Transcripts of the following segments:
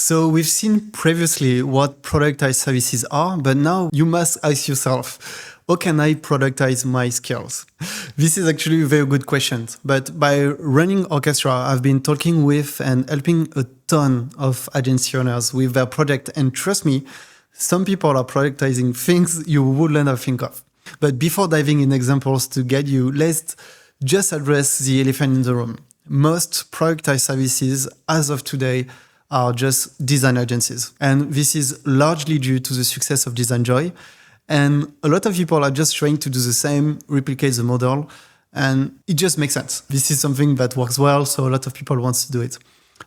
So we've seen previously what productized services are, but now you must ask yourself, how can I productize my skills? This is actually a very good question. But by running Orchestra, I've been talking with and helping a ton of agency owners with their project. And trust me, some people are productizing things you wouldn't have think of. But before diving in examples to get you, let's just address the elephant in the room. Most productized services as of today are just design agencies. And this is largely due to the success of Design Joy. And a lot of people are just trying to do the same, replicate the model, and it just makes sense. This is something that works well, so a lot of people want to do it.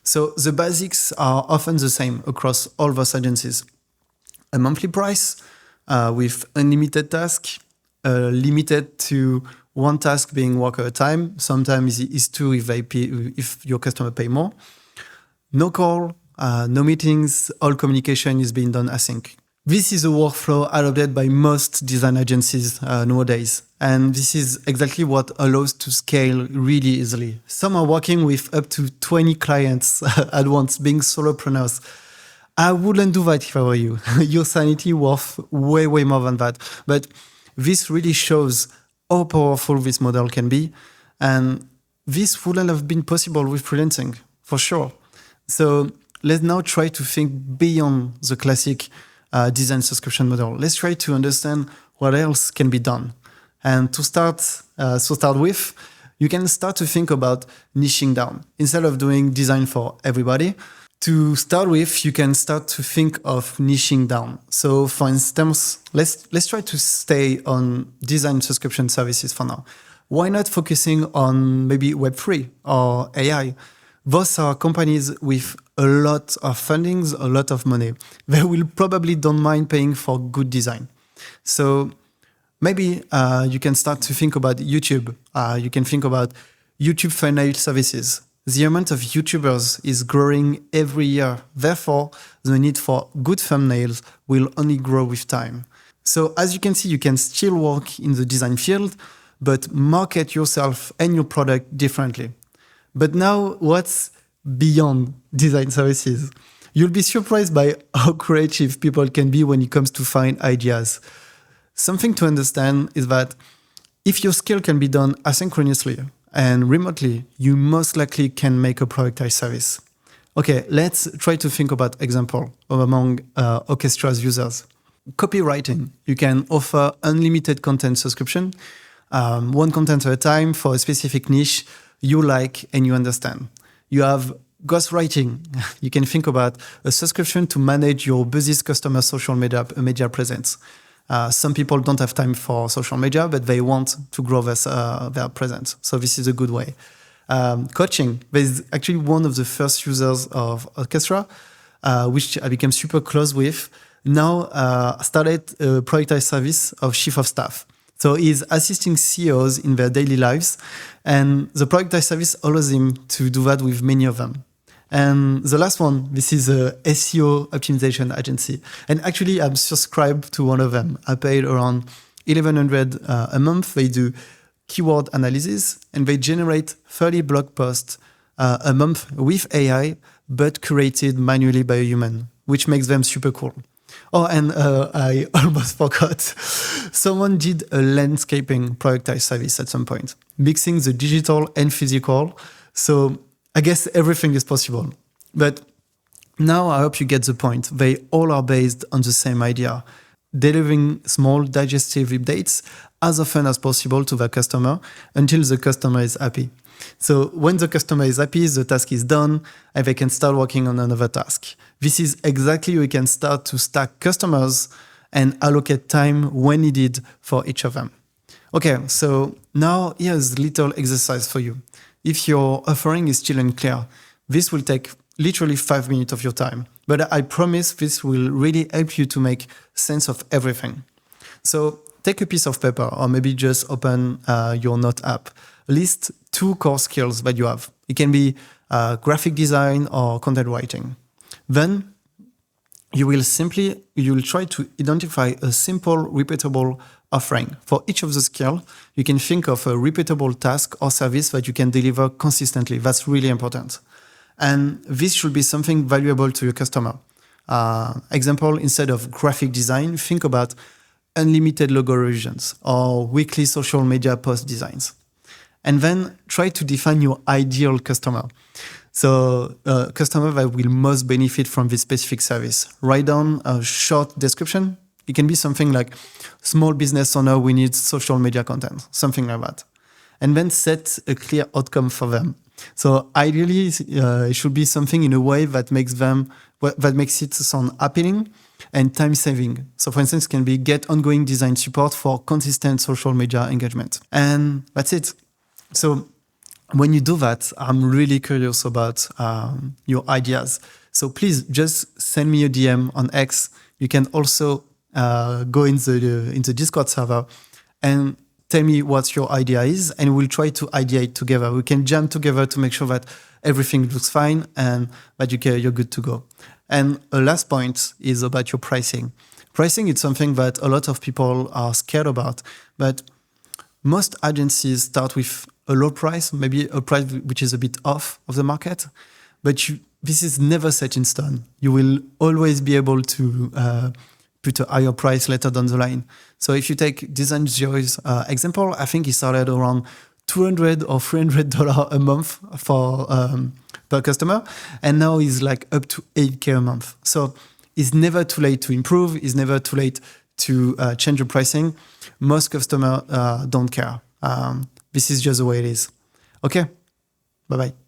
So the basics are often the same across all those agencies. A monthly price with unlimited task, limited to one task being work at a time. Sometimes it's two if your customer pay more. No call, no meetings, all communication is being done async. This is a workflow adopted by most design agencies nowadays. And this is exactly what allows to scale really easily. Some are working with up to 20 clients at once, being solopreneurs. I wouldn't do that if I were you. Your sanity worth way, way more than that. But this really shows how powerful this model can be. And this wouldn't have been possible with freelancing, for sure. So let's now try to think beyond the classic design subscription model. Let's try to understand what else can be done. And to start with, you can start to think about niching down. Instead of doing design for everybody, to start with, you can start to think of niching down. So for instance, let's try to stay on design subscription services for now. Why not focusing on maybe Web3 or AI? Those are companies with a lot of fundings, a lot of money. They will probably don't mind paying for good design. So maybe you can start to think about YouTube. You can think about YouTube thumbnail services. The amount of YouTubers is growing every year. Therefore, the need for good thumbnails will only grow with time. So as you can see, you can still work in the design field, but market yourself and your product differently. But now, what's beyond design services? You'll be surprised by how creative people can be when it comes to find ideas. Something to understand is that if your skill can be done asynchronously and remotely, you most likely can make a productized service. Okay, let's try to think about example among Orchestra's users. Copywriting. You can offer unlimited content subscription, one content at a time for a specific niche you like and you understand. You have ghostwriting. You can think about a subscription to manage your busiest customer social media presence. Some people don't have time for social media, but they want to grow their presence. So this is a good way. Coaching. There's actually one of the first users of Orchestra, which I became super close with, now started a productized service of chief of staff. So he's assisting CEOs in their daily lives, and the productized service allows him to do that with many of them. And the last one, this is a SEO optimization agency. And actually, I'm subscribed to one of them. I paid around $1,100 a month. They do keyword analysis, and they generate 30 blog posts a month with AI, but created manually by a human, which makes them super cool. Oh, and I almost forgot. Someone did a landscaping productized service at some point, mixing the digital and physical. So I guess everything is possible. But now I hope you get the point. They all are based on the same idea, delivering small digestive updates as often as possible to the customer until the customer is happy. So when the customer is happy, the task is done, and they can start working on another task. This is exactly how we can start to stack customers and allocate time when needed for each of them. Okay, so now here's a little exercise for you. If your offering is still unclear, this will take literally 5 minutes of your time. But I promise this will really help you to make sense of everything. So take a piece of paper or maybe just open your Note app. List 2 core skills that you have. It can be graphic design or content writing. Then you will try to identify a simple, repeatable offering. For each of the skills, you can think of a repeatable task or service that you can deliver consistently. That's really important. And this should be something valuable to your customer. Example, instead of graphic design, think about unlimited logo revisions or weekly social media post designs. And then try to define your ideal customer. So customer that will most benefit from this specific service. Write down a short description. It can be something like small business owner, we need social media content, something like that. And then set a clear outcome for them. So ideally, it should be something in a way that makes it sound appealing and time saving. So for instance, it can be get ongoing design support for consistent social media engagement. And that's it. So when you do that, I'm really curious about your ideas. So please just send me a DM on X. You can also go in the Discord server and tell me what your idea is, and we'll try to ideate together. We can jam together to make sure that everything looks fine and that you're good to go. And a last point is about your pricing. Pricing is something that a lot of people are scared about, but most agencies start with a low price, maybe a price which is a bit off of the market, but this is never set in stone. You will always be able to put a higher price later down the line. So if you take Design Zero's example, I think he started around $200 or $300 a month for per customer, and now he's like up to $8K a month. So it's never too late to improve. It's never too late to change your pricing. Most customers don't care. This is just the way it is. Okay, bye-bye.